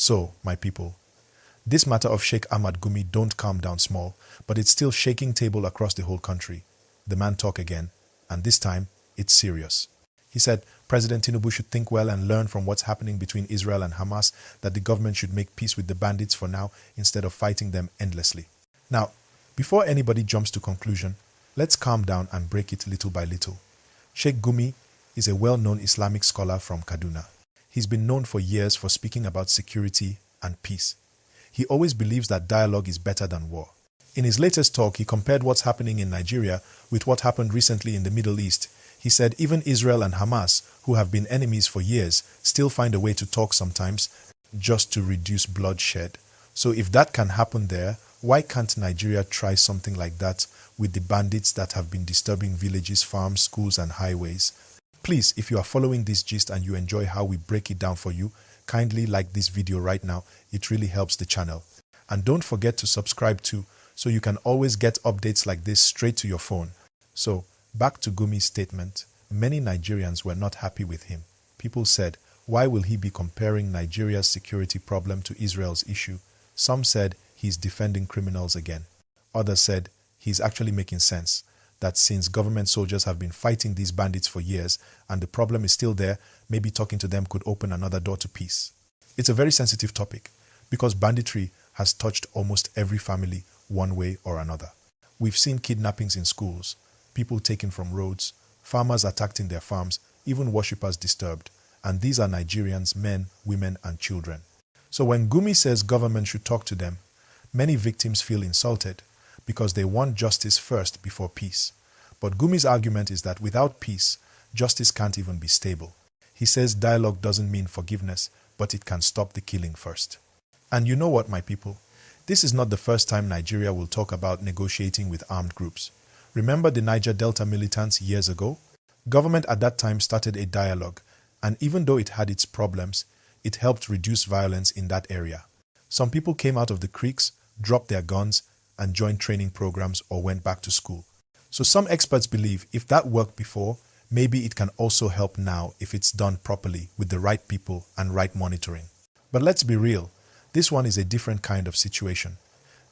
So, my people, this matter of Sheikh Ahmad Gumi don't calm down small, but it's still shaking table across the whole country. The man talk again, and this time, it's serious. He said President Tinubu should think well and learn from what's happening between Israel and Hamas, that the government should make peace with the bandits for now instead of fighting them endlessly. Now, before anybody jumps to conclusion, let's calm down and break it little by little. Sheikh Gumi is a well-known Islamic scholar from Kaduna. He's been known for years for speaking about security and peace. He always believes that dialogue is better than war. In his latest talk, he compared what's happening in Nigeria with what happened recently in the Middle East. He said even Israel and Hamas, who have been enemies for years, still find a way to talk sometimes just to reduce bloodshed. So if that can happen there, why can't Nigeria try something like that with the bandits that have been disturbing villages, farms, schools and highways? Please, if you are following this gist and you enjoy how we break it down for you, kindly like this video right now. It really helps the channel. And don't forget to subscribe too, so you can always get updates like this straight to your phone. So, back to Gumi's statement. Many Nigerians were not happy with him. People said, why will he be comparing Nigeria's security problem to Israel's issue? Some said he's defending criminals again. Others said he's actually making sense, that since government soldiers have been fighting these bandits for years and the problem is still there, maybe talking to them could open another door to peace. It's a very sensitive topic because banditry has touched almost every family one way or another. We've seen kidnappings in schools, people taken from roads, farmers attacked in their farms, even worshippers disturbed. And these are Nigerians, men, women and children. So when Gumi says government should talk to them, many victims feel insulted because they want justice first before peace. But Gumi's argument is that without peace, justice can't even be stable. He says dialogue doesn't mean forgiveness, but it can stop the killing first. And you know what, my people? This is not the first time Nigeria will talk about negotiating with armed groups. Remember the Niger Delta militants years ago? Government at that time started a dialogue, and even though it had its problems, it helped reduce violence in that area. Some people came out of the creeks, dropped their guns, and joined training programs or went back to school. So some experts believe if that worked before, maybe it can also help now if it's done properly with the right people and right monitoring. But let's be real, this one is a different kind of situation.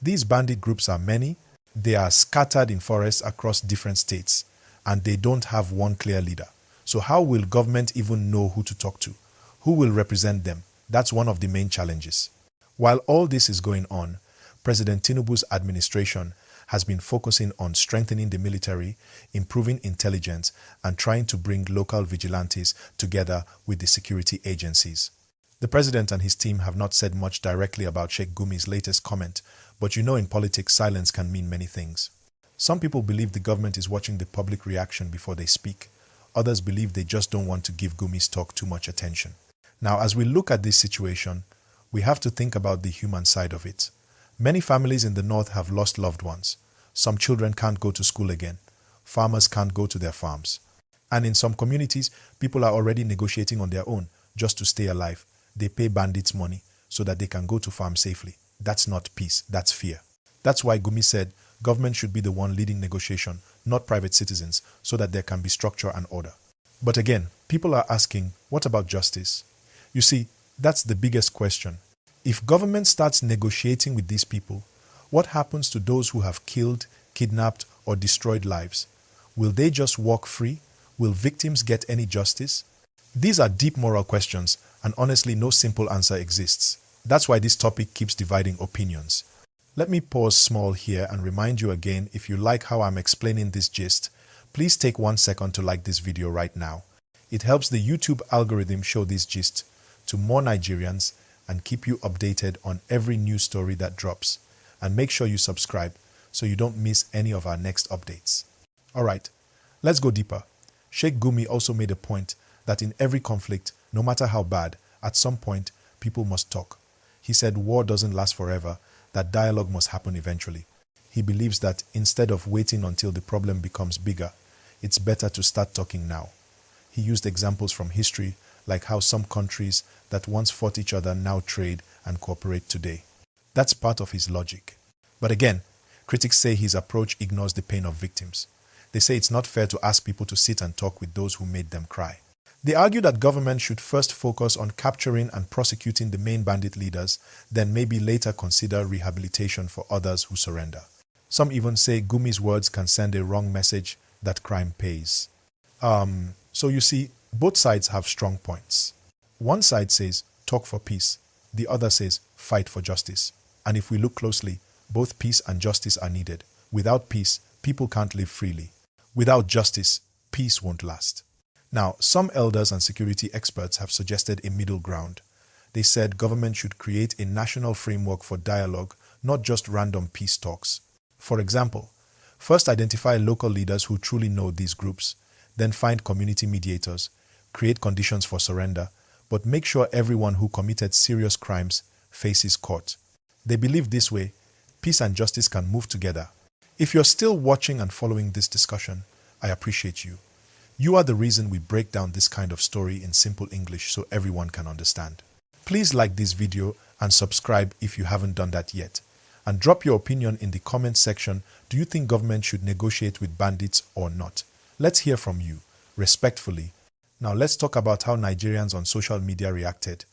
These bandit groups are many, they are scattered in forests across different states, and they don't have one clear leader. So how will government even know who to talk to? Who will represent them? That's one of the main challenges. While all this is going on, President Tinubu's administration has been focusing on strengthening the military, improving intelligence, and trying to bring local vigilantes together with the security agencies. The president and his team have not said much directly about Sheikh Gumi's latest comment, but you know in politics silence can mean many things. Some people believe the government is watching the public reaction before they speak. Others believe they just don't want to give Gumi's talk too much attention. Now, as we look at this situation, we have to think about the human side of it. Many families in the north have lost loved ones. Some children can't go to school again. Farmers can't go to their farms. And in some communities, people are already negotiating on their own just to stay alive. They pay bandits money so that they can go to farm safely. That's not peace, that's fear. That's why Gumi said government should be the one leading negotiation, not private citizens, so that there can be structure and order. But again, people are asking, what about justice? You see, that's the biggest question. If government starts negotiating with these people, what happens to those who have killed, kidnapped, or destroyed lives? Will they just walk free? Will victims get any justice? These are deep moral questions, and honestly, no simple answer exists. That's why this topic keeps dividing opinions. Let me pause small here and remind you again, if you like how I'm explaining this gist, please take 1 second to like this video right now. It helps the YouTube algorithm show this gist to more Nigerians and keep you updated on every news story that drops. And make sure you subscribe so you don't miss any of our next updates. Alright, let's go deeper. Sheikh Gumi also made a point that in every conflict, no matter how bad, at some point, people must talk. He said war doesn't last forever, that dialogue must happen eventually. He believes that instead of waiting until the problem becomes bigger, it's better to start talking now. He used examples from history, like how some countries that once fought each other now trade and cooperate today. That's part of his logic. But again, critics say his approach ignores the pain of victims. They say it's not fair to ask people to sit and talk with those who made them cry. They argue that government should first focus on capturing and prosecuting the main bandit leaders, then maybe later consider rehabilitation for others who surrender. Some even say Gumi's words can send a wrong message that crime pays. So you see, both sides have strong points. One side says, talk for peace. The other says, fight for justice. And if we look closely, both peace and justice are needed. Without peace, people can't live freely. Without justice, peace won't last. Now, some elders and security experts have suggested a middle ground. They said government should create a national framework for dialogue, not just random peace talks. For example, first identify local leaders who truly know these groups, then find community mediators, create conditions for surrender, but make sure everyone who committed serious crimes faces court. They believe this way, peace and justice can move together. If you're still watching and following this discussion, I appreciate you. You are the reason we break down this kind of story in simple English so everyone can understand. Please like this video and subscribe if you haven't done that yet. And drop your opinion in the comment section. Do you think government should negotiate with bandits or not? Let's hear from you, respectfully. Now let's talk about how Nigerians on social media reacted.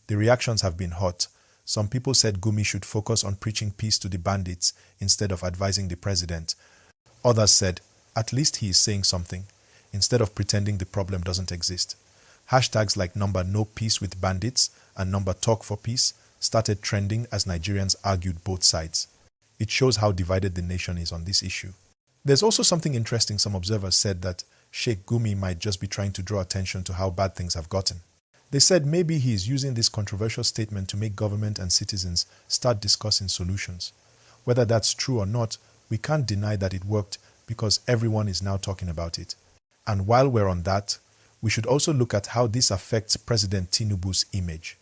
The reactions have been hot. Some people said Gumi should focus on preaching peace to the bandits instead of advising the president. Others said, at least he is saying something, instead of pretending the problem doesn't exist. Hashtags like #No Peace with Bandits and #Talk for Peace started trending as Nigerians argued both sides. It shows how divided the nation is on this issue. There's also something interesting. Some observers said that Sheikh Gumi might just be trying to draw attention to how bad things have gotten. They said maybe he is using this controversial statement to make government and citizens start discussing solutions. Whether that's true or not, we can't deny that it worked because everyone is now talking about it. And while we're on that, we should also look at how this affects President Tinubu's image.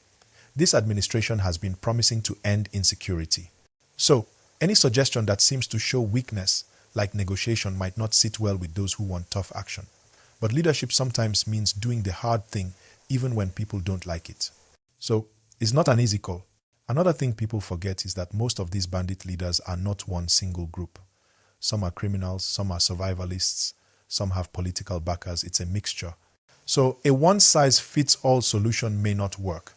This administration has been promising to end insecurity. So, any suggestion that seems to show weakness, like negotiation, might not sit well with those who want tough action. But leadership sometimes means doing the hard thing even when people don't like it. So, it's not an easy call. Another thing people forget is that most of these bandit leaders are not one single group. Some are criminals, some are survivalists, some have political backers. It's a mixture. So, a one-size-fits-all solution may not work.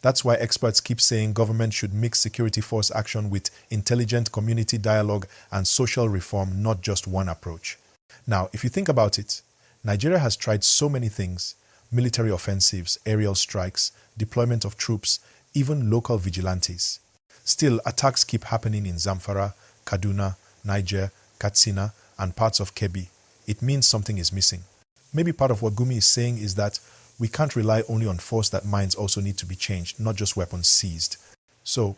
That's why experts keep saying government should mix security force action with intelligent community dialogue and social reform, not just one approach. Now, if you think about it, Nigeria has tried so many things: military offensives, aerial strikes, deployment of troops, even local vigilantes. Still, attacks keep happening in Zamfara, Kaduna, Niger, Katsina, and parts of Kebbi. It means something is missing. Maybe part of what Gumi is saying is that we can't rely only on force, that minds also need to be changed, not just weapons seized. So,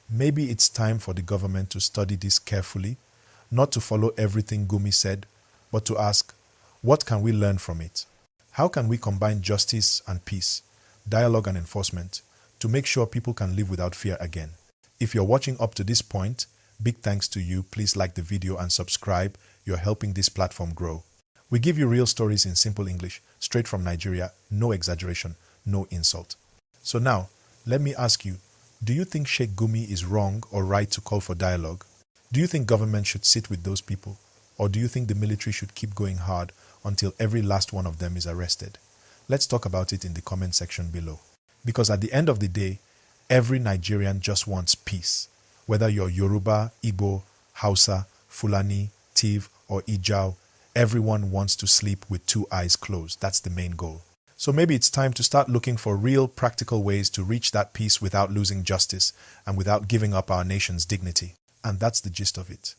maybe it's time for the government to study this carefully, not to follow everything Gumi said, but to ask, what can we learn from it? How can we combine justice and peace, dialogue and enforcement, to make sure people can live without fear again? If you're watching up to this point, big thanks to you. Please like the video and subscribe. You're helping this platform grow. We give you real stories in simple English, straight from Nigeria, no exaggeration, no insult. So now, let me ask you, do you think Sheikh Gumi is wrong or right to call for dialogue? Do you think government should sit with those people? Or do you think the military should keep going hard until every last one of them is arrested? Let's talk about it in the comment section below. Because at the end of the day, every Nigerian just wants peace. Whether you're Yoruba, Igbo, Hausa, Fulani, Tiv, or Ijao, everyone wants to sleep with two eyes closed. That's the main goal. So maybe it's time to start looking for real, practical ways to reach that peace without losing justice and without giving up our nation's dignity. And that's the gist of it.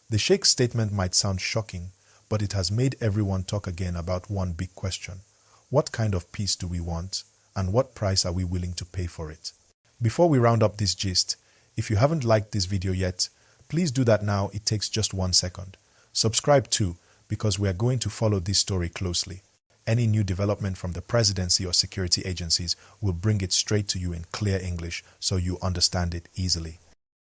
The Sheikh's statement might sound shocking, but it has made everyone talk again about one big question. What kind of peace do we want, and what price are we willing to pay for it? Before we round up this gist, if you haven't liked this video yet, please do that now. It takes just 1 second. Subscribe too, because we are going to follow this story closely. Any new development from the presidency or security agencies will bring it straight to you in clear English so you understand it easily.